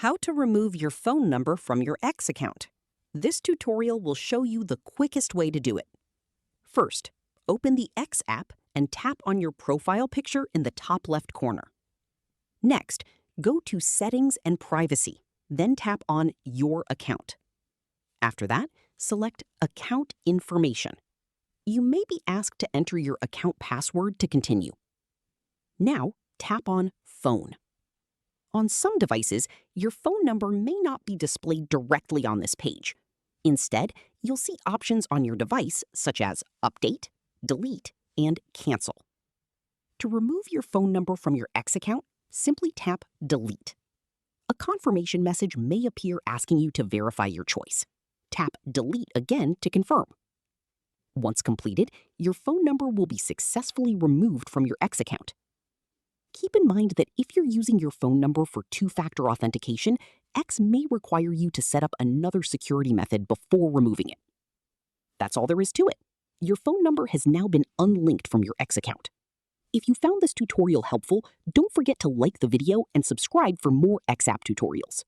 How to remove your phone number from your X account. This tutorial will show you the quickest way to do it. First, open the X app and tap on your profile picture in the top left corner. Next, go to Settings and Privacy, then tap on Your Account. After that, select Account Information. You may be asked to enter your account password to continue. Now, tap on Phone. On some devices, your phone number may not be displayed directly on this page. Instead, you'll see options on your device such as Update, Delete, and Cancel. To remove your phone number from your X account, simply tap Delete. A confirmation message may appear asking you to verify your choice. Tap Delete again to confirm. Once completed, your phone number will be successfully removed from your X account. Keep in mind that if you're using your phone number for two-factor authentication, X may require you to set up another security method before removing it. That's all there is to it. Your phone number has now been unlinked from your X account. If you found this tutorial helpful, don't forget to like the video and subscribe for more X app tutorials.